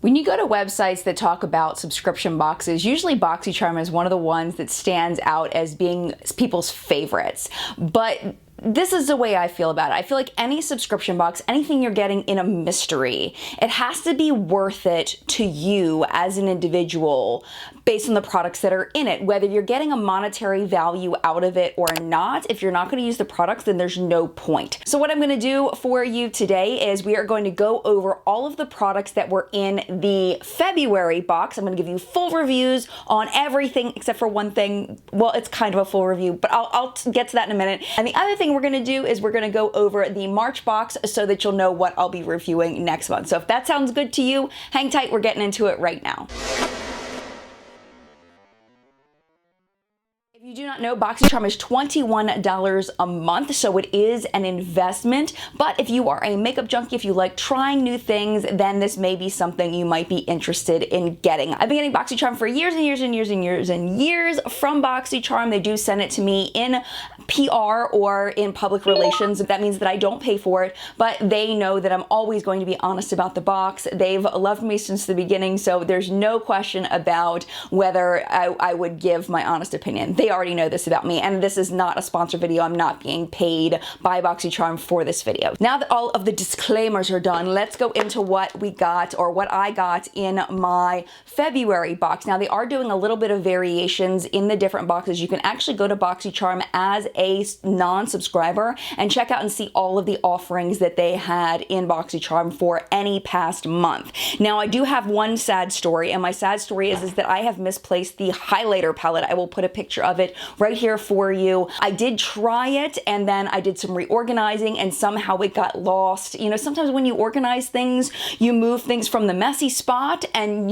When you go to websites that talk about subscription boxes, usually BoxyCharm is one of the ones that stands out as being people's favorites. But this is the way I feel about it. I feel like any subscription box, anything you're getting in a mystery, it has to be worth it to you as an individual based on the products that are in it. Whether you're getting a monetary value out of it or not, if you're not going to use the products, then there's no point. So what I'm going to do for you today is we are going to go over all of the products that were in the February box. I'm going to give you full reviews on everything except for one thing. Well, it's kind of a full review, but I'll get to that in a minute. And the other thing we're going to do is we're going to go over the March box so that you'll know what I'll be reviewing next month. So if that sounds good to you, hang tight, we're getting into it right now. If you do not know, BoxyCharm is $21 a month, so it is an investment. But if you are a makeup junkie, if you like trying new things, then this may be something you might be interested in getting. I've been getting BoxyCharm for years and years and years and years and years from BoxyCharm. They do send it to me in PR or in public relations. That means that I don't pay for it, but they know that I'm always going to be honest about the box. They've loved me since the beginning, so there's no question about whether I would give my honest opinion. They already know this about me, and this is not a sponsored video. I'm not being paid by BoxyCharm for this video. Now that all of the disclaimers are done, let's go into what we got, or what I got in my February box. Now they are doing a little bit of variations in the different boxes. You can actually go to BoxyCharm as a non-subscriber and check out and see all of the offerings that they had in BoxyCharm for any past month. Now I do have one sad story, and my sad story is that I have misplaced the highlighter palette. I will put a picture of it right here for you. I did try it, and then I did some reorganizing, and somehow it got lost. You know, sometimes when you organize things, you move things from the messy spot, and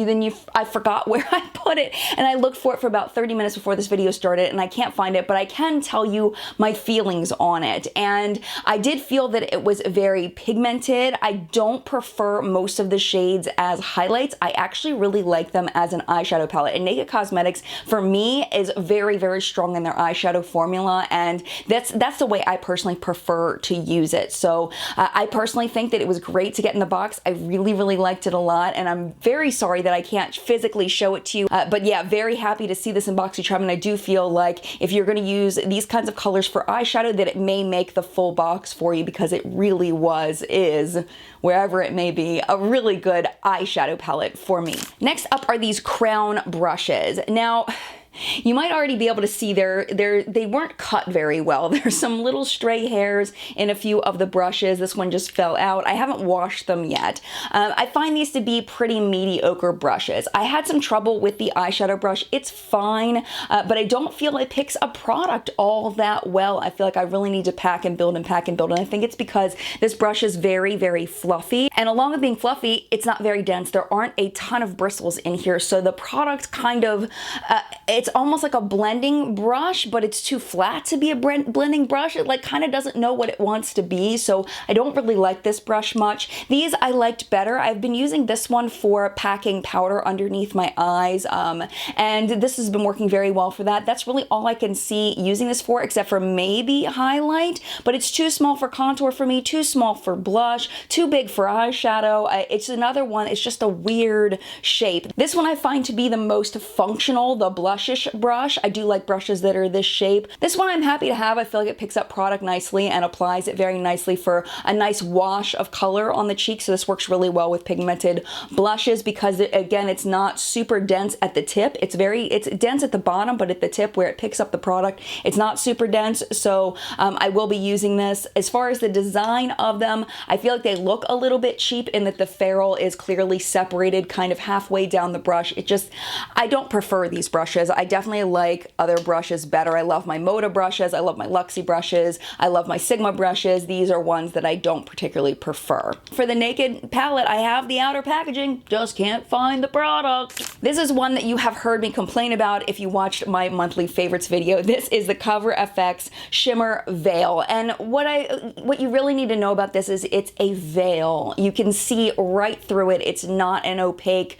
I forgot where I put it, and I looked for it for about 30 minutes before this video started, and I can't find it, but I can tell you my feelings on it. And I did feel that it was very pigmented. I don't prefer most of the shades as highlights. I actually really like them as an eyeshadow palette, and Naked Cosmetics for me is very, very strong in their eyeshadow formula, and that's the way I personally prefer to use it. So I personally think that it was great to get in the box. I really, really liked it a lot, and I'm very sorry that I can't physically show it to you. But yeah, very happy to see this in BoxyCharm, and I do feel like if you're going to use these kinds of colors for eyeshadow, that it may make the full box for you, because it really is, wherever it may be, a really good eyeshadow palette for me. Next up are these crown brushes. Now, you might already be able to see they weren't cut very well. There's some little stray hairs in a few of the brushes. This one just fell out. I haven't washed them yet. I find these to be pretty mediocre brushes. I had some trouble with the eyeshadow brush. It's fine, but I don't feel it picks a product all that well. I feel like I really need to pack and build and pack and build, and I think it's because this brush is very, very fluffy, and along with being fluffy, it's not very dense. There aren't a ton of bristles in here, so the product kind of, it's almost like a blending brush, but it's too flat to be a blending brush. It like kind of doesn't know what it wants to be, so I don't really like this brush much. These I liked better. I've been using this one for packing powder underneath my eyes, and this has been working very well for that. That's really all I can see using this for, except for maybe highlight, but it's too small for contour for me, too small for blush, too big for eyeshadow. It's another one, it's just a weird shape. This one I find to be the most functional, the blushish brush. I do like brushes that are this shape. This one I'm happy to have. I feel like it picks up product nicely and applies it very nicely for a nice wash of color on the cheek. So this works really well with pigmented blushes, because again, it's not super dense at the tip. It's dense at the bottom, but at the tip where it picks up the product, it's not super dense. So I will be using this. As far as the design of them, I feel like they look a little bit cheap in that the ferrule is clearly separated kind of halfway down the brush. I don't prefer these brushes. I definitely like other brushes better. I love my Moda brushes. I love my Luxie brushes. I love my Sigma brushes. These are ones that I don't particularly prefer. For the Naked palette, I have the outer packaging, just can't find the product. This is one that you have heard me complain about if you watched my monthly favorites video. This is the Cover FX Shimmer Veil. And what you really need to know about this is it's a veil. You can see right through it. It's not an opaque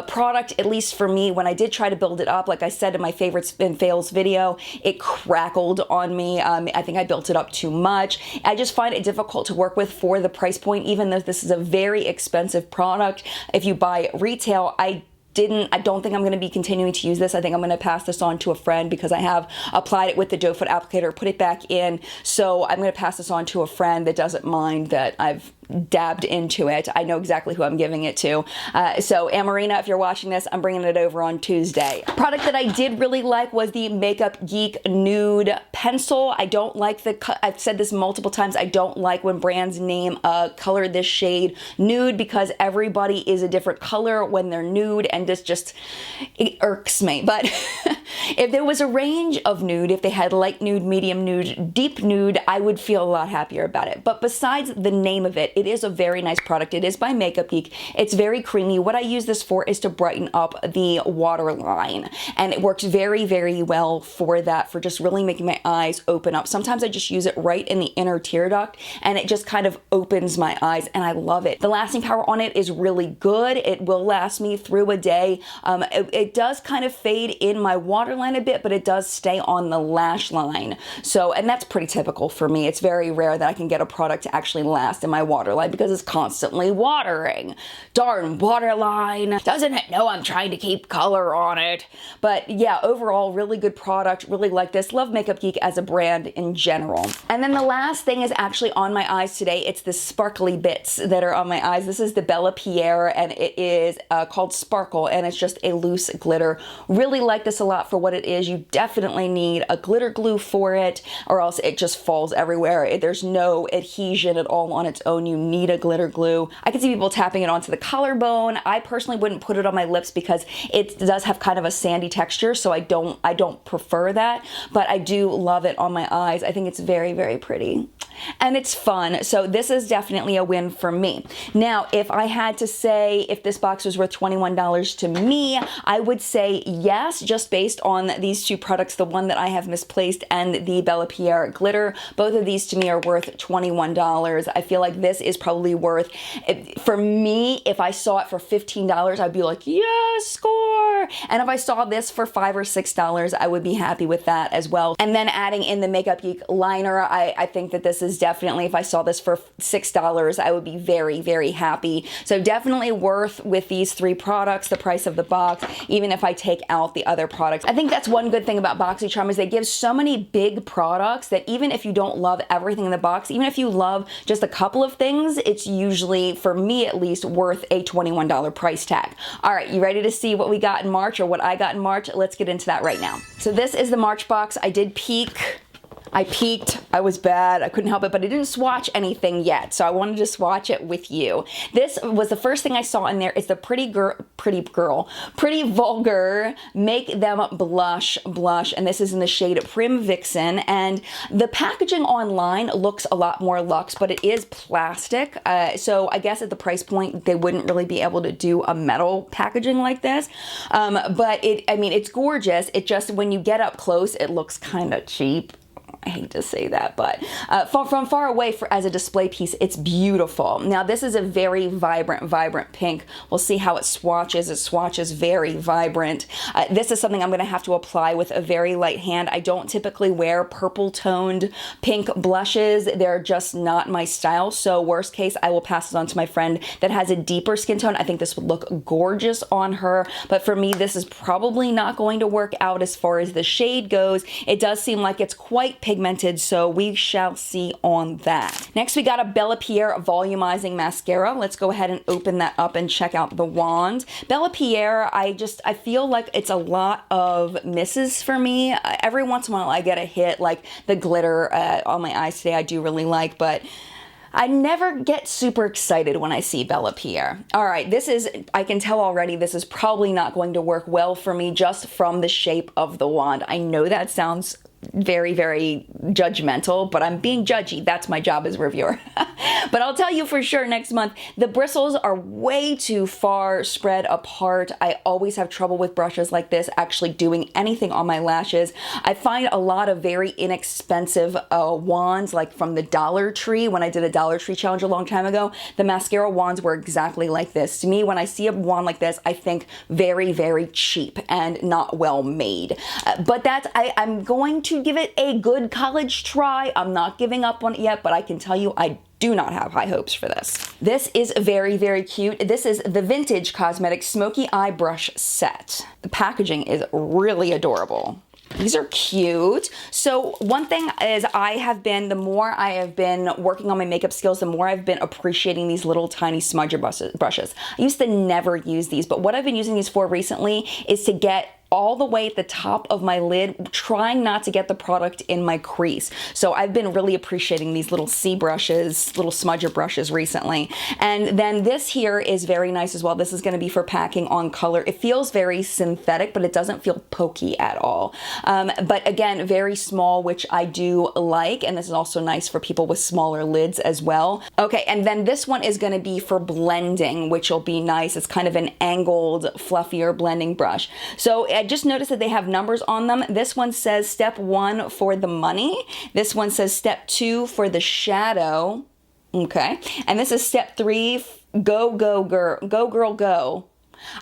product, at least for me. When I did try to build it up, like I said said in my favorites and fails video, it crackled on me. I think I built it up too much. I just find it difficult to work with for the price point, even though this is a very expensive product. If you buy retail, I don't think I'm going to be continuing to use this. I think I'm going to pass this on to a friend because I have applied it with the doe foot applicator, put it back in. So I'm going to pass this on to a friend that doesn't mind that I've dabbed into it. I know exactly who I'm giving it to. So Amarina, if you're watching this, I'm bringing it over on Tuesday. Product that I did really like was the Makeup Geek Nude Pencil. I don't like I've said this multiple times, I don't like when brands name a color this shade nude because everybody is a different color when they're nude, and this just, it irks me. But if there was a range of nude, if they had light nude, medium nude, deep nude, I would feel a lot happier about it. But besides the name of it, it is a very nice product. It is by Makeup Geek. It's very creamy. What I use this for is to brighten up the waterline, and it works very, very well for that, for just really making my eyes open up. Sometimes I just use it right in the inner tear duct, and it just kind of opens my eyes, and I love it. The lasting power on it is really good. It will last me through a day. It does kind of fade in my waterline a bit, but it does stay on the lash line. So, and that's pretty typical for me. It's very rare that I can get a product to actually last in my waterline because it's constantly watering. Darn waterline. Doesn't it know I'm trying to keep color on it? But yeah, overall, really good product. Really like this. Love Makeup Geek as a brand in general. And then the last thing is actually on my eyes today. It's the sparkly bits that are on my eyes. This is the Bellapierre, and it is called Sparkle, and it's just a loose glitter. Really like this a lot for what it is. You definitely need a glitter glue for it, or else it just falls everywhere. There's no adhesion at all on its own. You need a glitter glue. I can see people tapping it onto the collarbone. I personally wouldn't put it on my lips because it does have kind of a sandy texture, so I don't prefer that, but I do love it on my eyes. I think it's very, very pretty. And it's fun, so this is definitely a win for me. Now, if I had to say if this box was worth $21 to me, I would say yes, just based on these two products, the one that I have misplaced and the Bellapierre glitter. Both of these to me are worth $21. I feel like this is probably worth, for me, if I saw it for $15, I'd be like, yes, score! And if I saw this for $5 or $6, I would be happy with that as well. And then adding in the Makeup Geek liner, I think that this is definitely, if I saw this for $6, I would be very, very happy. So definitely worth with these three products, the price of the box, even if I take out the other products. I think that's one good thing about BoxyCharm is they give so many big products that even if you don't love everything in the box, even if you love just a couple of things, it's usually, for me at least, worth a $21 price tag. All right, you ready to see what we got in March, or what I got in March? Let's get into that right now. So this is the March box. I did peek. I peeked, I was bad, I couldn't help it, but I didn't swatch anything yet, so I wanted to swatch it with you. This was the first thing I saw in there. It's the Pretty Vulgar Make Them Blush, and this is in the shade Prim Vixen, and the packaging online looks a lot more luxe, but it is plastic, so I guess at the price point, they wouldn't really be able to do a metal packaging like this, but I mean, it's gorgeous. It just, when you get up close, it looks kind of cheap. I hate to say that, but from far away as a display piece, it's beautiful. Now, this is a very vibrant pink. We'll see how it swatches. It swatches very vibrant. This is something I'm going to have to apply with a very light hand. I don't typically wear purple-toned pink blushes. They're just not my style, so worst case, I will pass it on to my friend that has a deeper skin tone. I think this would look gorgeous on her, but for me, this is probably not going to work out as far as the shade goes. It does seem like it's quite pigmented, so we shall see on that. Next, we got a Bellapierre Volumizing Mascara. Let's go ahead and open that up and check out the wand. Bellapierre, I feel like it's a lot of misses for me. Every once in a while, I get a hit, like the glitter on my eyes today I do really like, but I never get super excited when I see Bellapierre. All right, this is, I can tell already, this is probably not going to work well for me just from the shape of the wand. I know that sounds very, very judgmental, but I'm being judgy. That's my job as a reviewer. But I'll tell you for sure next month, the bristles are way too far spread apart. I always have trouble with brushes like this actually doing anything on my lashes. I find a lot of very inexpensive wands, like from the Dollar Tree. When I did a Dollar Tree challenge a long time ago, the mascara wands were exactly like this. To me, when I see a wand like this, I think very, very cheap and not well made. But I'm going to give it a good college try. I'm not giving up on it yet, but I can tell you I do not have high hopes for this. This is very, very cute. This is the Vintage Cosmetics Smoky Eye Brush Set. The packaging is really adorable. These are cute. So one thing is the more I have been working on my makeup skills, the more I've been appreciating these little tiny smudger brushes. I used to never use these, but what I've been using these for recently is to get all the way at the top of my lid, trying not to get the product in my crease. So I've been really appreciating these little C brushes, little smudger brushes recently. And then this here is very nice as well. This is gonna be for packing on color. It feels very synthetic, but it doesn't feel pokey at all. But again, very small, which I do like. And this is also nice for people with smaller lids as well. Okay, and then this one is gonna be for blending, which will be nice. It's kind of an angled, fluffier blending brush. So I just noticed that they have numbers on them. This one says step 1 for the money. This one says step 2 for the shadow. Okay. And this is step 3, go, go, girl, go, girl, go.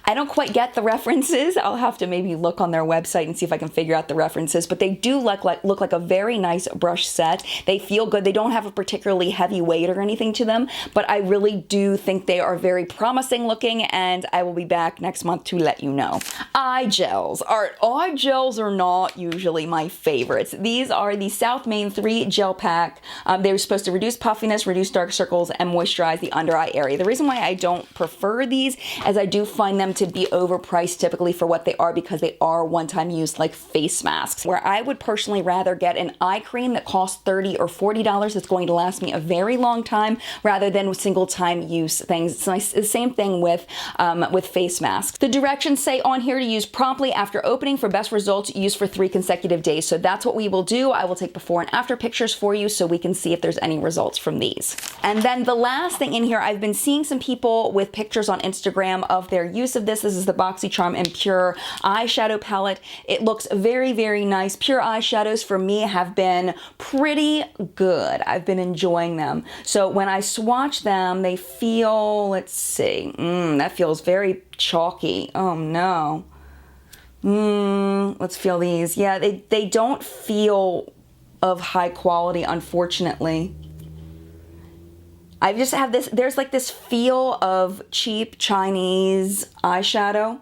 I don't quite get the references. I'll have to maybe look on their website and see if I can figure out the references, but they do look like a very nice brush set. They feel good. They don't have a particularly heavy weight or anything to them, but I really do think they are very promising looking, and I will be back next month to let you know. Eye gels. Eye gels are not usually my favorites. These are the South Main 3 gel pack. They're supposed to reduce puffiness, reduce dark circles, and moisturize the under eye area. The reason why I don't prefer these is I do find them to be overpriced typically for what they are, because they are one-time use like face masks, where I would personally rather get an eye cream that costs $30 or $40 that's going to last me a very long time, rather than single-time use things. It's nice. The same thing with face masks. The directions say on here to use promptly after opening for best results, use for 3 consecutive days. So that's what we will do. I will take before and after pictures for you so we can see if there's any results from these. And then the last thing in here, I've been seeing some people with pictures on Instagram of their use of this. This is the BoxyCharm and Pure eyeshadow palette. It looks very, very nice. Pure eyeshadows for me have been pretty good. I've been enjoying them. So when I swatch them, they feel, let's see, that feels very chalky. Oh no. Let's feel these. Yeah, they don't feel of high quality, unfortunately. I just have this, there's like this feel of cheap Chinese eyeshadow.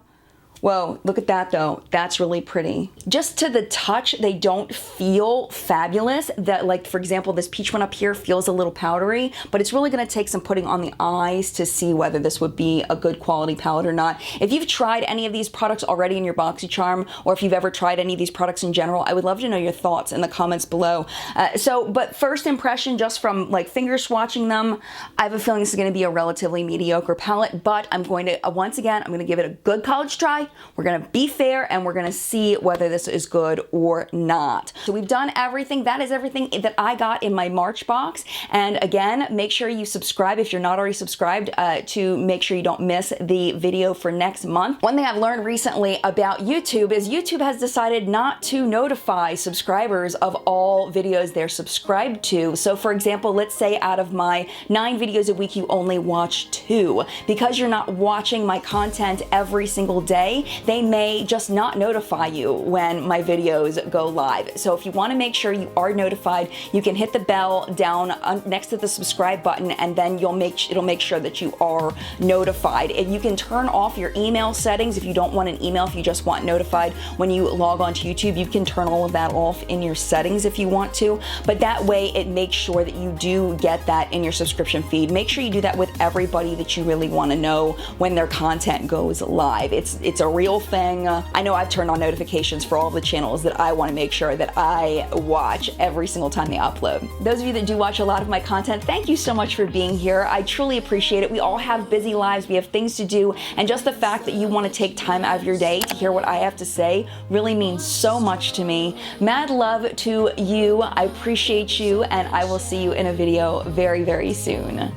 Whoa, look at that though. That's really pretty. Just to the touch, they don't feel fabulous. That, like, for example, this peach one up here feels a little powdery, but it's really gonna take some putting on the eyes to see whether this would be a good quality palette or not. If you've tried any of these products already in your BoxyCharm, or if you've ever tried any of these products in general, I would love to know your thoughts in the comments below. But first impression, just from like finger swatching them, I have a feeling this is gonna be a relatively mediocre palette, but I'm going to, once again, I'm gonna give it a good college try. We're gonna be fair and we're gonna see whether this is good or not. So we've done everything. That is everything that I got in my March box. And again, make sure you subscribe if you're not already subscribed to make sure you don't miss the video for next month. One thing I've learned recently about YouTube is YouTube has decided not to notify subscribers of all videos they're subscribed to. So for example, let's say out of my 9 videos a week, you only watch 2. Because you're not watching my content every single day, they may just not notify you when my videos go live. So if you want to make sure you are notified, you can hit the bell down next to the subscribe button, and then it'll make sure that you are notified. And you can turn off your email settings if you don't want an email. If you just want notified when you log on to YouTube, you can turn all of that off in your settings if you want to. But that way it makes sure that you do get that in your subscription feed. Make sure you do that with everybody that you really want to know when their content goes live. It's a a real thing. I know I've turned on notifications for all the channels that I want to make sure that I watch every single time they upload. Those of you that do watch a lot of my content, thank you so much for being here. I truly appreciate it. We all have busy lives, we have things to do, and just the fact that you want to take time out of your day to hear what I have to say really means so much to me. Mad love to you. I appreciate you, and I will see you in a video very, very soon.